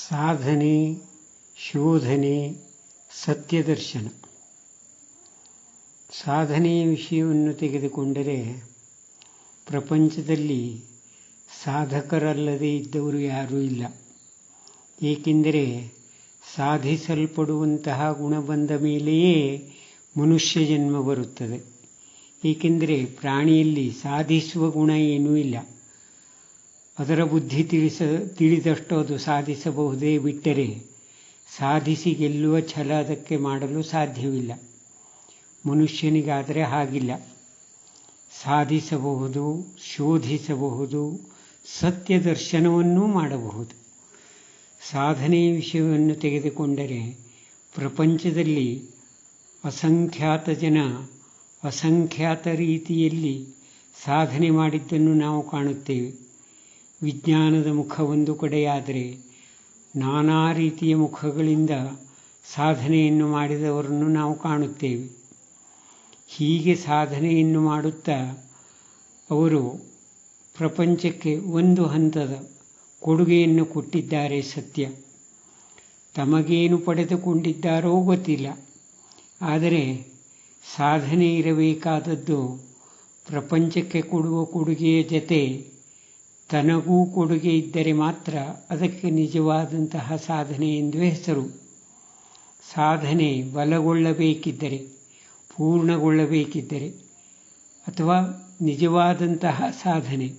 ಸಾಧನೆ, ಶೋಧನೆ, ಸತ್ಯದರ್ಶನ. ಸಾಧನೆಯ ವಿಷಯವನ್ನು ತೆಗೆದುಕೊಂಡರೆ ಪ್ರಪಂಚದಲ್ಲಿ ಸಾಧಕರಲ್ಲದೆ ಇದ್ದವರು ಯಾರೂ ಇಲ್ಲ. ಏಕೆಂದರೆ ಸಾಧಿಸಲ್ಪಡುವಂತಹ ಗುಣ ಬಂದ ಮೇಲೆಯೇ ಮನುಷ್ಯ ಜನ್ಮ ಬರುತ್ತದೆ. ಏಕೆಂದರೆ ಪ್ರಾಣಿಯಲ್ಲಿ ಸಾಧಿಸುವ ಗುಣ ಏನೂ ಇಲ್ಲ. ಅದರ ಬುದ್ಧಿ ತಿಳಿದಷ್ಟು ಅದು ಸಾಧಿಸಬಹುದೇ ಬಿಟ್ಟರೆ ಸಾಧಿಸಿ ಗೆಲ್ಲುವ ಛಲ ಅದಕ್ಕೆ ಮಾಡಲು ಸಾಧ್ಯವಿಲ್ಲ. ಮನುಷ್ಯನಿಗಾದರೆ ಹಾಗಿಲ್ಲ. ಸಾಧಿಸಬಹುದು, ಶೋಧಿಸಬಹುದು, ಸತ್ಯ ದರ್ಶನವನ್ನೂ ಮಾಡಬಹುದು. ಸಾಧನೆಯ ವಿಷಯವನ್ನು ತೆಗೆದುಕೊಂಡರೆ ಪ್ರಪಂಚದಲ್ಲಿ ಅಸಂಖ್ಯಾತ ಜನ ಅಸಂಖ್ಯಾತ ರೀತಿಯಲ್ಲಿ ಸಾಧನೆ ಮಾಡಿದ್ದನ್ನು ನಾವು ಕಾಣುತ್ತೇವೆ. ವಿಜ್ಞಾನದ ಮುಖ ಒಂದು ಕಡೆಯಾದರೆ ನಾನಾ ರೀತಿಯ ಮುಖಗಳಿಂದ ಸಾಧನೆಯನ್ನು ಮಾಡಿದವರನ್ನು ನಾವು ಕಾಣುತ್ತೇವೆ. ಹೀಗೆ ಸಾಧನೆಯನ್ನು ಮಾಡುತ್ತಾ ಅವರು ಪ್ರಪಂಚಕ್ಕೆ ಒಂದು ಹಂತದ ಕೊಡುಗೆಯನ್ನು ಕೊಟ್ಟಿದ್ದಾರೆ. ಸತ್ಯ. ತಮಗೇನು ಪಡೆದುಕೊಂಡಿದ್ದಾರೋ ಗೊತ್ತಿಲ್ಲ. ಆದರೆ ಸಾಧನೆ ಇರಬೇಕಾದದ್ದು ಪ್ರಪಂಚಕ್ಕೆ ಕೊಡುವ ಕೊಡುಗೆಯ ಜೊತೆ ತನಗೂ ಕೊಡುಗೆ ಇದ್ದರೆ ಮಾತ್ರ ಅದಕ್ಕೆ ನಿಜವಾದಂತಹ ಸಾಧನೆ ಎಂದು ಹೆಸರು. ಸಾಧನೆ ಬಲಗೊಳ್ಳಬೇಕಿದ್ದರೆ, ಪೂರ್ಣಗೊಳ್ಳಬೇಕಿದ್ದರೆ ಅಥವಾ ನಿಜವಾದಂತಹ ಸಾಧನೆ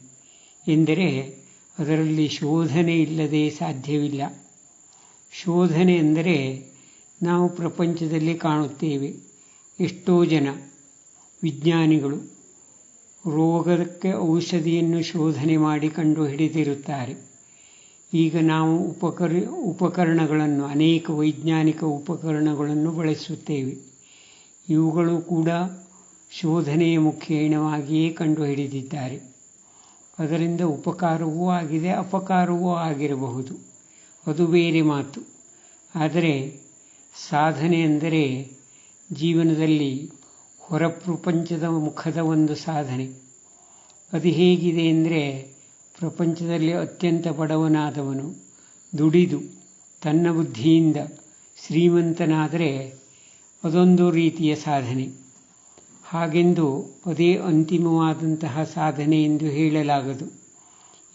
ಎಂದರೆ ಅದರಲ್ಲಿ ಶೋಧನೆ ಇಲ್ಲದೆ ಸಾಧ್ಯವಿಲ್ಲ. ಶೋಧನೆ ಎಂದರೆ ನಾವು ಪ್ರಪಂಚದಲ್ಲಿ ಕಾಣುತ್ತೇವೆ. ಎಷ್ಟೋ ಜನ ವಿಜ್ಞಾನಿಗಳು ರೋಗಕ್ಕೆ ಔಷಧಿಯನ್ನು ಶೋಧನೆ ಮಾಡಿ ಕಂಡುಹಿಡಿದಿರುತ್ತಾರೆ. ಈಗ ನಾವು ಉಪಕರಣಗಳನ್ನು ಅನೇಕ ವೈಜ್ಞಾನಿಕ ಉಪಕರಣಗಳನ್ನು ಬಳಸುತ್ತೇವೆ. ಇವುಗಳು ಕೂಡ ಶೋಧನೆಯ ಮುಖೇಣವಾಗಿಯೇ ಕಂಡುಹಿಡಿದಿದ್ದಾರೆ. ಅದರಿಂದ ಉಪಕಾರವೂ ಆಗಿದೆ, ಅಪಕಾರವೂ ಆಗಿರಬಹುದು. ಅದು ಬೇರೆ ಮಾತು. ಆದರೆ ಸಾಧನೆ ಎಂದರೆ ಜೀವನದಲ್ಲಿ ಹೊರ ಪ್ರಪಂಚದ ಮುಖದ ಒಂದು ಸಾಧನೆ. ಅದು ಹೇಗಿದೆ ಎಂದರೆ ಪ್ರಪಂಚದಲ್ಲಿ ಅತ್ಯಂತ ಬಡವನಾದವನು ದುಡಿದು ತನ್ನ ಬುದ್ಧಿಯಿಂದ ಶ್ರೀಮಂತನಾದರೆ ಅದೊಂದು ರೀತಿಯ ಸಾಧನೆ. ಹಾಗೆಂದು ಅದೇ ಅಂತಿಮವಾದಂತಹ ಸಾಧನೆ ಎಂದು ಹೇಳಲಾಗದು.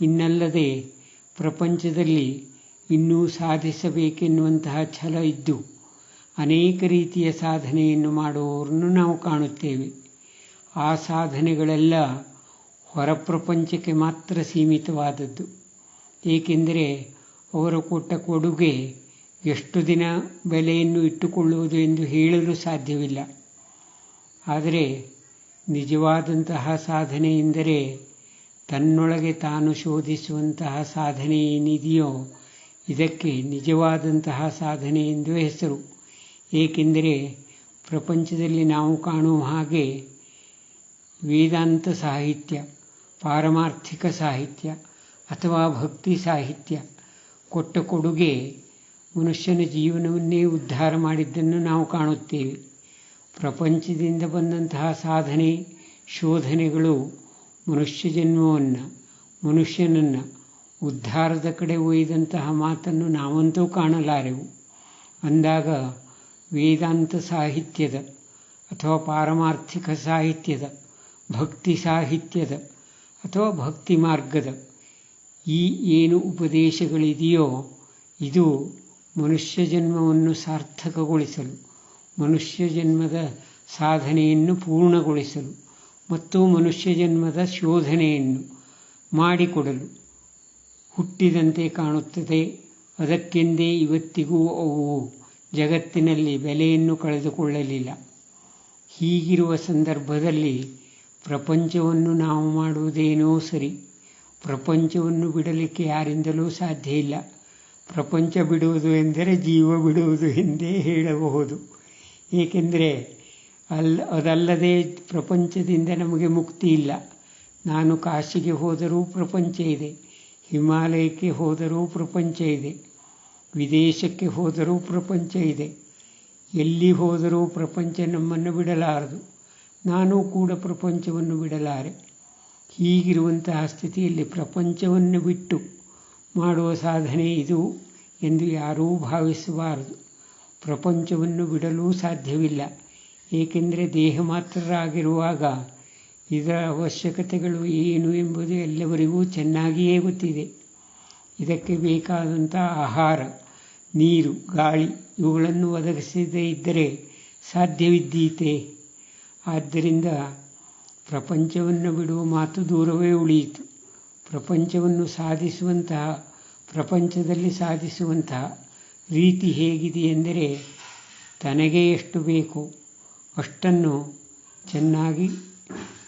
ಇನ್ನಲ್ಲದೆ ಪ್ರಪಂಚದಲ್ಲಿ ಇನ್ನೂ ಸಾಧಿಸಬೇಕೆನ್ನುವಂತಹ ಛಲ ಇದ್ದು ಅನೇಕ ರೀತಿಯ ಸಾಧನೆಯನ್ನು ಮಾಡುವವರನ್ನು ನಾವು ಕಾಣುತ್ತೇವೆ. ಆ ಸಾಧನೆಗಳೆಲ್ಲ ಹೊರ ಪ್ರಪಂಚಕ್ಕೆ ಮಾತ್ರ ಸೀಮಿತವಾದದ್ದು. ಏಕೆಂದರೆ ಅವರು ಕೊಟ್ಟ ಕೊಡುಗೆ ಎಷ್ಟು ದಿನ ಬೆಲೆಯನ್ನು ಇಟ್ಟುಕೊಳ್ಳುವುದು ಎಂದು ಹೇಳಲು ಸಾಧ್ಯವಿಲ್ಲ. ಆದರೆ ನಿಜವಾದಂತಹ ಸಾಧನೆ ಎಂದರೆ ತನ್ನೊಳಗೆ ತಾನು ಶೋಧಿಸುವಂತಹ ಸಾಧನೆ ಏನಿದೆಯೋ ಇದಕ್ಕೆ ನಿಜವಾದಂತಹ ಸಾಧನೆ ಎಂದು ಹೆಸರು. ಏಕೆಂದರೆ ಪ್ರಪಂಚದಲ್ಲಿ ನಾವು ಕಾಣುವ ಹಾಗೆ ವೇದಾಂತ ಸಾಹಿತ್ಯ, ಪಾರಮಾರ್ಥಿಕ ಸಾಹಿತ್ಯ ಅಥವಾ ಭಕ್ತಿ ಸಾಹಿತ್ಯ ಕೊಟ್ಟ ಕೊಡುಗೆ ಮನುಷ್ಯನ ಜೀವನವನ್ನೇ ಉದ್ಧಾರ ಮಾಡಿದ್ದನ್ನು ನಾವು ಕಾಣುತ್ತೇವೆ. ಪ್ರಪಂಚದಿಂದ ಬಂದಂತಹ ಸಾಧನೆ, ಶೋಧನೆಗಳು ಮನುಷ್ಯ ಜನ್ಮವನ್ನು, ಮನುಷ್ಯನನ್ನು ಉದ್ಧಾರದ ಕಡೆ ಒಯ್ದಂತಹ ಮಾತನ್ನು ನಾವಂತೂ ಕಾಣಲಾರೆವು. ಅಂದಾಗ ವೇದಾಂತ ಸಾಹಿತ್ಯದ ಅಥವಾ ಪಾರಮಾರ್ಥಿಕ ಸಾಹಿತ್ಯದ, ಭಕ್ತಿ ಸಾಹಿತ್ಯದ ಅಥವಾ ಭಕ್ತಿ ಮಾರ್ಗದ ಈ ಏನು ಉಪದೇಶಗಳಿದೆಯೋ ಇದು ಮನುಷ್ಯ ಜನ್ಮವನ್ನು ಸಾರ್ಥಕಗೊಳಿಸಲು, ಮನುಷ್ಯ ಜನ್ಮದ ಸಾಧನೆಯನ್ನು ಪೂರ್ಣಗೊಳಿಸಲು ಮತ್ತು ಮನುಷ್ಯ ಜನ್ಮದ ಶೋಧನೆಯನ್ನು ಮಾಡಿಕೊಡಲು ಹುಟ್ಟಿದಂತೆ ಕಾಣುತ್ತದೆ. ಅದಕ್ಕೆಂದೇ ಇವತ್ತಿಗೂ ಅವು ಜಗತ್ತಿನಲ್ಲಿ ಬೆಲೆಯನ್ನು ಕಳೆದುಕೊಳ್ಳಲಿಲ್ಲ. ಹೀಗಿರುವ ಸಂದರ್ಭದಲ್ಲಿ ಪ್ರಪಂಚವನ್ನು ನಾವು ಮಾಡುವುದೇನೋ ಸರಿ. ಪ್ರಪಂಚವನ್ನು ಬಿಡಲಿಕ್ಕೆ ಯಾರಿಂದಲೂ ಸಾಧ್ಯ ಇಲ್ಲ. ಪ್ರಪಂಚ ಬಿಡುವುದು ಎಂದರೆ ಜೀವ ಬಿಡುವುದು ಎಂದೇ ಹೇಳಬಹುದು. ಏಕೆಂದರೆ ಅದಲ್ಲದೆ ಪ್ರಪಂಚದಿಂದ ನಮಗೆ ಮುಕ್ತಿ ಇಲ್ಲ. ನಾನು ಕಾಶಿಗೆ ಹೋದರೂ ಪ್ರಪಂಚ ಇದೆ, ಹಿಮಾಲಯಕ್ಕೆ ಹೋದರೂ ಪ್ರಪಂಚ ಇದೆ, ವಿದೇಶಕ್ಕೆ ಹೋದರೂ ಪ್ರಪಂಚ ಇದೆ. ಎಲ್ಲಿ ಹೋದರೂ ಪ್ರಪಂಚ ನಮ್ಮನ್ನು ಬಿಡಲಾರದು. ನಾನು ಕೂಡ ಪ್ರಪಂಚವನ್ನು ಬಿಡಲಾರೆ. ಹೀಗಿರುವಂತಹ ಸ್ಥಿತಿಯಲ್ಲಿ ಪ್ರಪಂಚವನ್ನು ಬಿಟ್ಟು ಮಾಡುವ ಸಾಧನೆ ಇದು ಎಂದು ಯಾರೂ ಭಾವಿಸಬಾರದು. ಪ್ರಪಂಚವನ್ನು ಬಿಡಲೂ ಸಾಧ್ಯವಿಲ್ಲ. ಏಕೆಂದರೆ ದೇಹ ಮಾತ್ರರಾಗಿರುವಾಗ ಇದರ ಅವಶ್ಯಕತೆಗಳು ಏನು ಎಂಬುದು ಎಲ್ಲವರಿಗೂ ಚೆನ್ನಾಗಿಯೇ ಗೊತ್ತಿದೆ. ಇದಕ್ಕೆ ಬೇಕಾದಂಥ ಆಹಾರ, ನೀರು, ಗಾಳಿ ಇವುಗಳನ್ನು ಒದಗಿಸದೇ ಇದ್ದರೆ ಸಾಧ್ಯವಿದ್ದೀತೆ? ಆದ್ದರಿಂದ ಪ್ರಪಂಚವನ್ನು ಬಿಡುವ ಮಾತು ದೂರವೇ ಉಳಿಯಿತು. ಪ್ರಪಂಚದಲ್ಲಿ ಸಾಧಿಸುವಂತಹ ರೀತಿ ಹೇಗಿದೆ ಎಂದರೆ, ತನಗೆ ಎಷ್ಟು ಬೇಕೋ ಅಷ್ಟನ್ನು ಚೆನ್ನಾಗಿ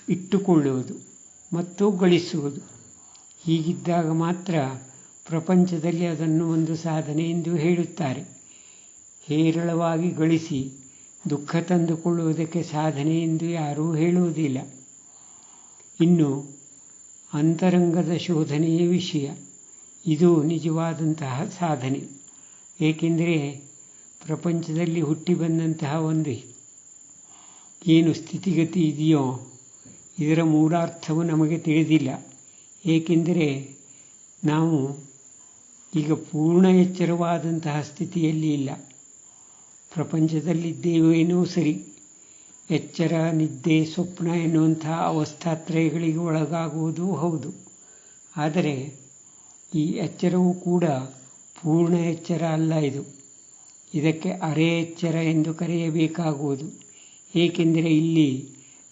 ಇಟ್ಟುಕೊಳ್ಳುವುದು ಮತ್ತು ಗಳಿಸುವುದು. ಹೀಗಿದ್ದಾಗ ಮಾತ್ರ ಪ್ರಪಂಚದಲ್ಲಿ ಅದನ್ನು ಒಂದು ಸಾಧನೆ ಎಂದು ಹೇಳುತ್ತಾರೆ. ಹೇರಳವಾಗಿ ಗಳಿಸಿ ದುಃಖ ತಂದುಕೊಳ್ಳುವುದಕ್ಕೆ ಸಾಧನೆ ಎಂದು ಯಾರೂ ಹೇಳುವುದಿಲ್ಲ. ಇನ್ನು ಅಂತರಂಗದ ಶೋಧನೆಯೇ ವಿಷಯ. ಇದು ನಿಜವಾದಂತಹ ಸಾಧನೆ. ಏಕೆಂದರೆ ಪ್ರಪಂಚದಲ್ಲಿ ಹುಟ್ಟಿ ಬಂದಂತಹ ಒಂದು ಏನು ಸ್ಥಿತಿಗತಿ ಇದೆಯೋ ಇದರ ಮೂಲಾರ್ಥವು ನಮಗೆ ತಿಳಿದಿಲ್ಲ. ಏಕೆಂದರೆ ನಾವು ಈಗ ಪೂರ್ಣ ಎಚ್ಚರವಾದಂತಹ ಸ್ಥಿತಿಯಲ್ಲಿ ಇಲ್ಲ. ಪ್ರಪಂಚದಲ್ಲಿದ್ದೇವೇನೋ ಸರಿ, ಎಚ್ಚರ, ನಿದ್ದೆ, ಸ್ವಪ್ನ ಎನ್ನುವಂತಹ ಅವಸ್ಥಾತ್ರಯಗಳಿಗೆ ಒಳಗಾಗುವುದೂ ಹೌದು. ಆದರೆ ಈ ಎಚ್ಚರವೂ ಕೂಡ ಪೂರ್ಣ ಎಚ್ಚರ ಅಲ್ಲ. ಇದಕ್ಕೆ ಅರೆ ಎಚ್ಚರ ಎಂದು ಕರೆಯಬೇಕಾಗುವುದು. ಏಕೆಂದರೆ ಇಲ್ಲಿ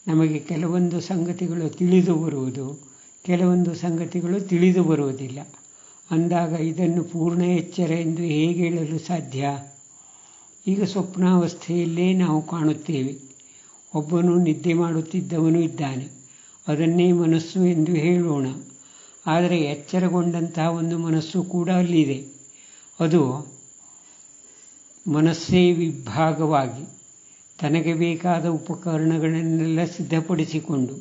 ನಮಗೆ ಕೆಲವೊಂದು ಸಂಗತಿಗಳು ತಿಳಿದು ಬರುವುದು, ಕೆಲವೊಂದು ಸಂಗತಿಗಳು ತಿಳಿದು ಬರುವುದಿಲ್ಲ. ಅಂದಾಗ ಇದನ್ನು ಪೂರ್ಣ ಎಚ್ಚರ ಎಂದು ಹೇಗೆ ಹೇಳಲು ಸಾಧ್ಯ? ಈಗ ಸ್ವಪ್ನಾವಸ್ಥೆಯಲ್ಲೇ ನಾವು ಕಾಣುತ್ತೇವೆ. ಒಬ್ಬನು ನಿದ್ದೆ ಮಾಡುತ್ತಿದ್ದವನು ಇದ್ದಾನೆ. ಅದನ್ನೇ ಮನಸ್ಸು ಎಂದು ಹೇಳೋಣ. ಆದರೆ ಎಚ್ಚರಗೊಂಡಂತಹ ಒಂದು ಮನಸ್ಸು ಕೂಡ ಅಲ್ಲಿದೆ. ಅದು ಮನಸ್ಸೇ ವಿಭಾಗವಾಗಿ ತನಗೆ ಬೇಕಾದ ಉಪಕರಣಗಳನ್ನೆಲ್ಲ ಸಿದ್ಧಪಡಿಸಿಕೊಂಡು,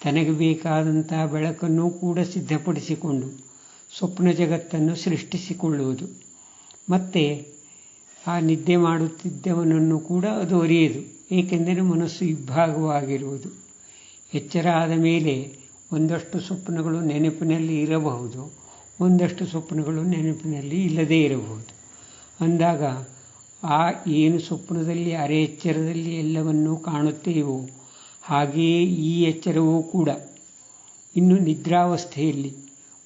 ತನಗೆ ಬೇಕಾದಂತಹ ಬೆಳಕನ್ನು ಕೂಡ ಸಿದ್ಧಪಡಿಸಿಕೊಂಡು ಸ್ವಪ್ನ ಜಗತ್ತನ್ನು ಸೃಷ್ಟಿಸಿಕೊಳ್ಳುವುದು. ಮತ್ತು ಆ ನಿದ್ದೆ ಮಾಡುತ್ತಿದ್ದವನನ್ನು ಕೂಡ ಅದು ಅರಿಯದು. ಏಕೆಂದರೆ ಮನಸ್ಸು ಇಬ್ಬಾಗವಾಗಿರುವುದು. ಎಚ್ಚರ ಆದ ಮೇಲೆ ಒಂದಷ್ಟು ಸ್ವಪ್ನಗಳು ನೆನಪಿನಲ್ಲಿ ಇರಬಹುದು, ಒಂದಷ್ಟು ಸ್ವಪ್ನಗಳು ನೆನಪಿನಲ್ಲಿ ಇಲ್ಲದೇ ಇರಬಹುದು. ಅಂದಾಗ ಆ ಏನು ಸ್ವಪ್ನದಲ್ಲಿ ಅರೆ ಎಚ್ಚರದಲ್ಲಿ ಎಲ್ಲವನ್ನೂ ಕಾಣುತ್ತೇವೋ ಹಾಗೆಯೇ ಈ ಎಚ್ಚರವೂ ಕೂಡ ಇನ್ನು ನಿದ್ರಾವಸ್ಥೆಯಲ್ಲಿ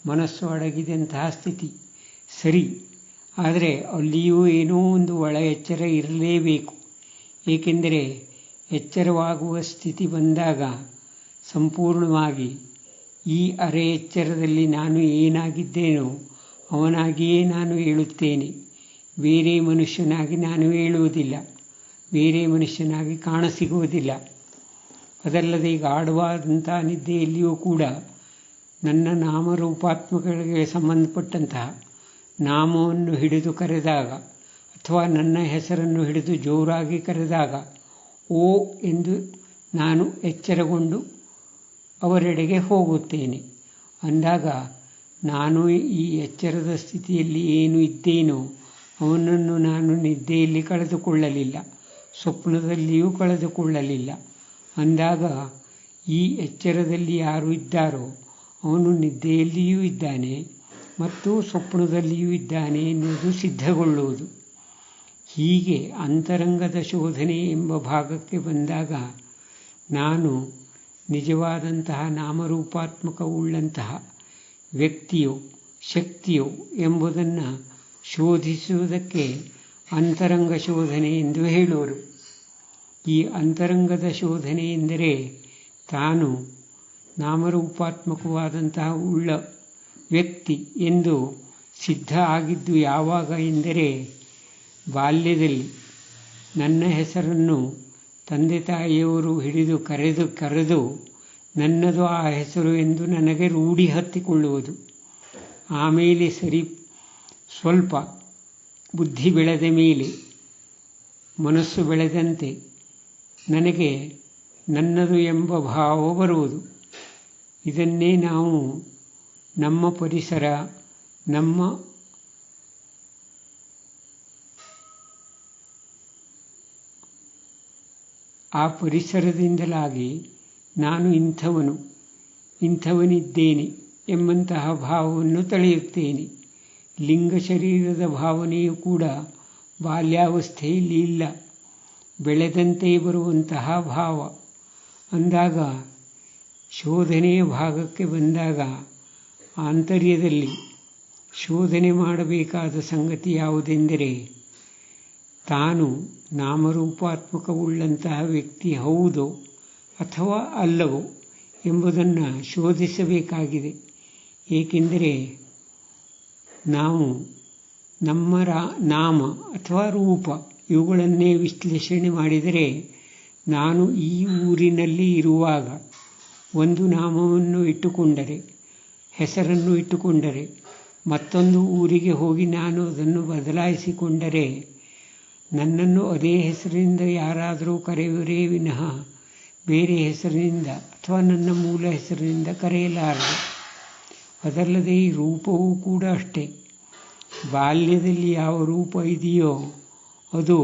ಮನಸ್ಸು ಅಡಗಿದಂತಹ ಸ್ಥಿತಿ ಸರಿ. ಆದರೆ ಅಲ್ಲಿಯೂ ಏನೋ ಒಂದು ಒಳ ಎಚ್ಚರ ಇರಲೇಬೇಕು. ಏಕೆಂದರೆ ಎಚ್ಚರವಾಗುವ ಸ್ಥಿತಿ ಬಂದಾಗ ಸಂಪೂರ್ಣವಾಗಿ ಈ ಅರೆ ಎಚ್ಚರದಲ್ಲಿ ನಾನು ಏನಾಗಿದ್ದೇನೋ ಅವನಾಗಿಯೇ ನಾನು ಹೇಳುತ್ತೇನೆ. ಬೇರೆ ಮನುಷ್ಯನಾಗಿ ನಾನು ಹೇಳುವುದಿಲ್ಲ, ಬೇರೆ ಮನುಷ್ಯನಾಗಿ ಕಾಣಸಿಗುವುದಿಲ್ಲ. ಅದಲ್ಲದೆ ಈಗ ಆಡುವಾದಂಥ ನಿದ್ದೆಯಲ್ಲಿಯೂ ಕೂಡ ನನ್ನ ನಾಮರೂಪಾತ್ಮಕಗಳಿಗೆ ಸಂಬಂಧಪಟ್ಟಂತಹ ನಾಮವನ್ನು ಹಿಡಿದು ಕರೆದಾಗ ಅಥವಾ ನನ್ನ ಹೆಸರನ್ನು ಹಿಡಿದು ಜೋರಾಗಿ ಕರೆದಾಗ ಓ ಎಂದು ನಾನು ಎಚ್ಚರಗೊಂಡು ಅವರೆಡೆಗೆ ಹೋಗುತ್ತೇನೆ. ಅಂದಾಗ ನಾನು ಈ ಎಚ್ಚರದ ಸ್ಥಿತಿಯಲ್ಲಿ ಏನು ಇದ್ದೇನೋ ಅವನನ್ನು ನಾನು ನಿದ್ದೆಯಲ್ಲಿ ಕಳೆದುಕೊಳ್ಳಲಿಲ್ಲ, ಸ್ವಪ್ನದಲ್ಲಿಯೂ ಕಳೆದುಕೊಳ್ಳಲಿಲ್ಲ. ಅಂದಾಗ ಈ ಎಚ್ಚರದಲ್ಲಿ ಯಾರು ಇದ್ದಾರೋ ಅವನು ನಿದ್ದೆಯಲ್ಲಿಯೂ ಇದ್ದಾನೆ ಮತ್ತು ಸ್ವಪ್ನದಲ್ಲಿಯೂ ಇದ್ದಾನೆ ಎನ್ನುವುದು ಸಿದ್ಧಗೊಳ್ಳುವುದು. ಹೀಗೆ ಅಂತರಂಗದ ಶೋಧನೆ ಎಂಬ ಭಾಗಕ್ಕೆ ಬಂದಾಗ ನಾನು ನಿಜವಾದಂತಹ ನಾಮರೂಪಾತ್ಮಕವುಳ್ಳಂತಹ ವ್ಯಕ್ತಿಯೋ ಶಕ್ತಿಯೋ ಎಂಬುದನ್ನು ಶೋಧಿಸುವುದಕ್ಕೆ ಅಂತರಂಗ ಶೋಧನೆ ಎಂದು ಹೇಳುವರು. ಈ ಅಂತರಂಗದ ಶೋಧನೆ ಎಂದರೆ ತಾನು ನಾಮರೂಪಾತ್ಮಕವಾದಂತಹ ಉಳ್ಳ ವ್ಯಕ್ತಿ ಎಂದು ಸಿದ್ಧ ಆಗಿದ್ದು ಯಾವಾಗ ಎಂದರೆ, ಬಾಲ್ಯದಲ್ಲಿ ನನ್ನ ಹೆಸರನ್ನು ತಂದೆ ತಾಯಿಯವರು ಹಿಡಿದು ಕರೆದು ನನ್ನದು ಆ ಹೆಸರು ಎಂದು ನನಗೆ ರೂಢಿ ಹತ್ತಿಕೊಳ್ಳುವುದು. ಆಮೇಲೆ ಸ್ವಲ್ಪ ಬುದ್ಧಿ ಬೆಳೆದ ಮೇಲೆ, ಮನಸ್ಸು ಬೆಳೆದಂತೆ ನನಗೆ ನನ್ನದು ಎಂಬ ಭಾವ ಬರುವುದು. ಇದನ್ನೇ ನಾವು ನಮ್ಮ ಪರಿಸರ, ಆ ಪರಿಸರದಿಂದಲಾಗಿ ನಾನು ಇಂಥವನಿದ್ದೇನೆ ಎಂಬಂತಹ ಭಾವವನ್ನು ತಳೆಯುತ್ತೇನೆ. ಲಿಂಗ ಶರೀರದ ಭಾವನೆಯೂ ಕೂಡ ಬಾಲ್ಯಾವಸ್ಥೆಯಲ್ಲಿ ಇಲ್ಲ, ಬೆಳೆದಂತೆ ಬರುವಂತಹ ಭಾವ. ಅಂದಾಗ ಶೋಧನೆಯ ಭಾಗಕ್ಕೆ ಬಂದಾಗ ಆಂತರ್ಯದಲ್ಲಿ ಶೋಧನೆ ಮಾಡಬೇಕಾದ ಸಂಗತಿ ಯಾವುದೆಂದರೆ, ತಾನು ನಾಮರೂಪಾತ್ಮಕವುಳ್ಳಂತಹ ವ್ಯಕ್ತಿ ಹೌದೋ ಅಥವಾ ಅಲ್ಲವೋ ಎಂಬುದನ್ನು ಶೋಧಿಸಬೇಕಾಗಿದೆ. ಏಕೆಂದರೆ ನಾವು ನಮ್ಮ ನಾಮ ಅಥವಾ ರೂಪ ಇವುಗಳನ್ನೇ ವಿಶ್ಲೇಷಣೆ ಮಾಡಿದರೆ, ನಾನು ಈ ಊರಿನಲ್ಲಿ ಇರುವಾಗ ಒಂದು ನಾಮವನ್ನು ಇಟ್ಟುಕೊಂಡರೆ, ಹೆಸರನ್ನು ಇಟ್ಟುಕೊಂಡರೆ, ಮತ್ತೊಂದು ಊರಿಗೆ ಹೋಗಿ ನಾನು ಅದನ್ನು ಬದಲಾಯಿಸಿಕೊಂಡರೆ ನನ್ನನ್ನು ಅದೇ ಹೆಸರಿನಿಂದ ಯಾರಾದರೂ ಕರೆಯುವರೇ ವಿನಃ ಬೇರೆ ಹೆಸರಿನಿಂದ ಅಥವಾ ನನ್ನ ಮೂಲ ಹೆಸರಿನಿಂದ ಕರೆಯಲಾರದು. ಅದಲ್ಲದೆ ಈ ರೂಪವೂ ಕೂಡ ಅಷ್ಟೇ. ಬಾಲ್ಯದಲ್ಲಿ ಯಾವ ರೂಪ ಇದೆಯೋ ಅದು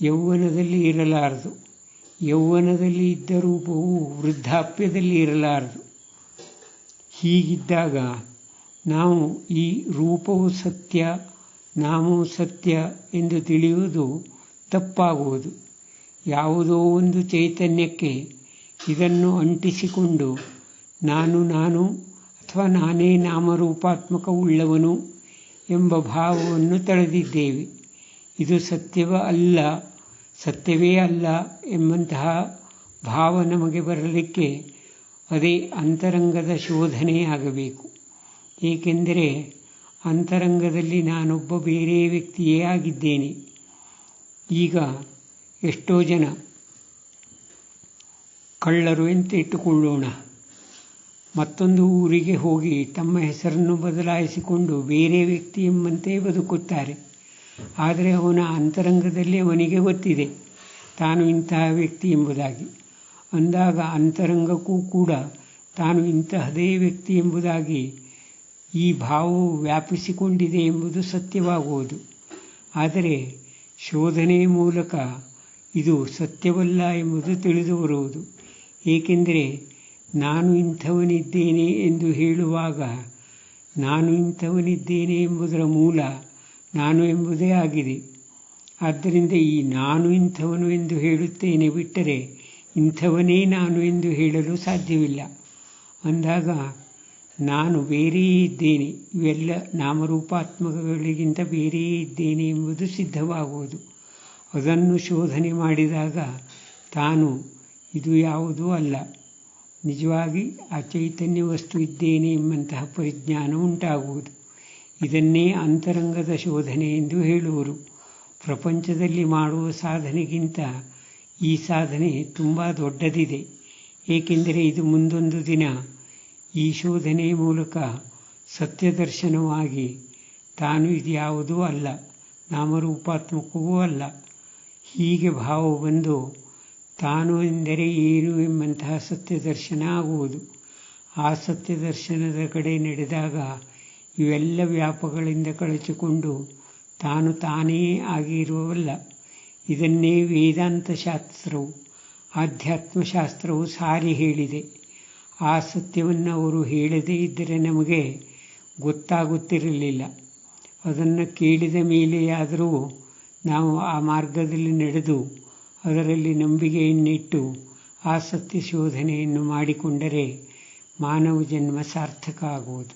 ಯೌವನದಲ್ಲಿ ಇರಲಾರದು, ಯೌವನದಲ್ಲಿ ಇದ್ದ ರೂಪವು ವೃದ್ಧಾಪ್ಯದಲ್ಲಿ ಇರಲಾರದು. ಹೀಗಿದ್ದಾಗ ನಾವು ಈ ರೂಪವು ಸತ್ಯ, ನಾಮವು ಸತ್ಯ ಎಂದು ತಿಳಿಯುವುದು ತಪ್ಪಾಗುವುದು. ಯಾವುದೋ ಒಂದು ಚೈತನ್ಯಕ್ಕೆ ಇದನ್ನು ಅಂಟಿಸಿಕೊಂಡು ನಾನು ಅಥವಾ ನಾನೇ ನಾಮರೂಪಾತ್ಮಕವುಳ್ಳವನು ಎಂಬ ಭಾವವನ್ನು ತಳೆದಿದ್ದೇವೆ. ಇದು ಸತ್ಯವೇ ಅಲ್ಲ ಎಂಬಂತಹ ಭಾವ ನಮಗೆ ಬರಲಿಕ್ಕೆ ಅದೇ ಅಂತರಂಗದ ಶೋಧನೆಯಾಗಬೇಕು. ಏಕೆಂದರೆ ಅಂತರಂಗದಲ್ಲಿ ನಾನೊಬ್ಬ ಬೇರೆ ವ್ಯಕ್ತಿಯೇ ಆಗಿದ್ದೇನೆ. ಈಗ ಎಷ್ಟೋ ಜನ ಕಳ್ಳರು ಅಂತ ಇಟ್ಟುಕೊಳ್ಳೋಣ, ಮತ್ತೊಂದು ಊರಿಗೆ ಹೋಗಿ ತಮ್ಮ ಹೆಸರನ್ನು ಬದಲಾಯಿಸಿಕೊಂಡು ಬೇರೆ ವ್ಯಕ್ತಿ ಎಂಬಂತೆ ಬದುಕುತ್ತಾರೆ. ಆದರೆ ಅವನ ಅಂತರಂಗದಲ್ಲಿ ಅವನಿಗೆ ಗೊತ್ತಿದೆ ತಾನು ಇಂತಹ ವ್ಯಕ್ತಿ ಎಂಬುದಾಗಿ. ಅಂದಾಗ ಅಂತರಂಗಕ್ಕೂ ಕೂಡ ತಾನು ಇಂತಹದೇ ವ್ಯಕ್ತಿ ಎಂಬುದಾಗಿ ಈ ಭಾವವು ವ್ಯಾಪಿಸಿಕೊಂಡಿದೆ ಎಂಬುದು ಸತ್ಯವಾಗುವುದು. ಆದರೆ ಶೋಧನೆಯ ಮೂಲಕ ಇದು ಸತ್ಯವಲ್ಲ ಎಂಬುದು ತಿಳಿದು ಬರುವುದು. ಏಕೆಂದರೆ ನಾನು ಇಂಥವನಿದ್ದೇನೆ ಎಂದು ಹೇಳುವಾಗ ನಾನು ಇಂಥವನಿದ್ದೇನೆ ಎಂಬುದರ ಮೂಲ ನಾನು ಎಂಬುದೇ ಆಗಿದೆ. ಆದ್ದರಿಂದ ಈ ನಾನು ಇಂಥವನು ಎಂದು ಹೇಳುತ್ತೇನೆ ಬಿಟ್ಟರೆ ಇಂಥವನೇ ನಾನು ಎಂದು ಹೇಳಲು ಸಾಧ್ಯವಿಲ್ಲ. ಅಂದಾಗ ನಾನು ಬೇರೆಯೇ ಇದ್ದೇನೆ, ಇವೆಲ್ಲ ನಾಮರೂಪಾತ್ಮಕಗಳಿಗಿಂತ ಬೇರೆಯೇ ಇದ್ದೇನೆ ಎಂಬುದು ಸಿದ್ಧವಾಗುವುದು. ಅದನ್ನು ಶೋಧನೆ ಮಾಡಿದಾಗ ತಾನು ಇದು ಯಾವುದೂ ಅಲ್ಲ, ನಿಜವಾಗಿ ಆ ಚೈತನ್ಯ ವಸ್ತು ಇದ್ದೇನೆ ಎಂಬಂತಹ ಪರಿಜ್ಞಾನ ಉಂಟಾಗುವುದು. ಇದನ್ನೇ ಅಂತರಂಗದ ಶೋಧನೆ ಎಂದು ಹೇಳುವರು. ಪ್ರಪಂಚದಲ್ಲಿ ಮಾಡುವ ಸಾಧನೆಗಿಂತ ಈ ಸಾಧನೆ ತುಂಬ ದೊಡ್ಡದಿದೆ. ಏಕೆಂದರೆ ಇದು ಮುಂದೊಂದು ದಿನ ಈ ಶೋಧನೆಯ ಮೂಲಕ ಸತ್ಯದರ್ಶನವಾಗಿ ತಾನು ಇದು ಯಾವುದೂ ಅಲ್ಲ, ನಾಮರೂಪಾತ್ಮಕವೂ ಅಲ್ಲ, ಹೀಗೆ ಭಾವ ಬಂದು ತಾನು ಎಂದರೆ ಏನು ಎಂಬಂತಹ ಸತ್ಯದರ್ಶನ ಆಗುವುದು. ಆ ಸತ್ಯದರ್ಶನದ ಕಡೆ ನಡೆದಾಗ ಇವೆಲ್ಲ ವ್ಯಾಪಗಳಿಂದ ಕಳಚಿಕೊಂಡು ತಾನು ತಾನೇ ಆಗಿರುವವಲ್ಲ. ಇದನ್ನೇ ವೇದಾಂತ ಶಾಸ್ತ್ರವು ಆಧ್ಯಾತ್ಮಶಾಸ್ತ್ರವು ಸಾರಿ ಹೇಳಿದೆ. ಆ ಸತ್ಯವನ್ನು ಅವರು ಹೇಳದೇ ಇದ್ದರೆ ನಮಗೆ ಗೊತ್ತಾಗುತ್ತಿರಲಿಲ್ಲ. ಅದನ್ನು ಕೇಳಿದ ಮೇಲೆಯಾದರೂ ನಾವು ಆ ಮಾರ್ಗದಲ್ಲಿ ನಡೆದು ಅದರಲ್ಲಿ ನಂಬಿಕೆಯನ್ನಿಟ್ಟು ಆ ಸತ್ಯ ಶೋಧನೆಯನ್ನು ಮಾಡಿಕೊಂಡರೆ ಮಾನವ ಜನ್ಮ ಸಾರ್ಥಕ ಆಗುವುದು.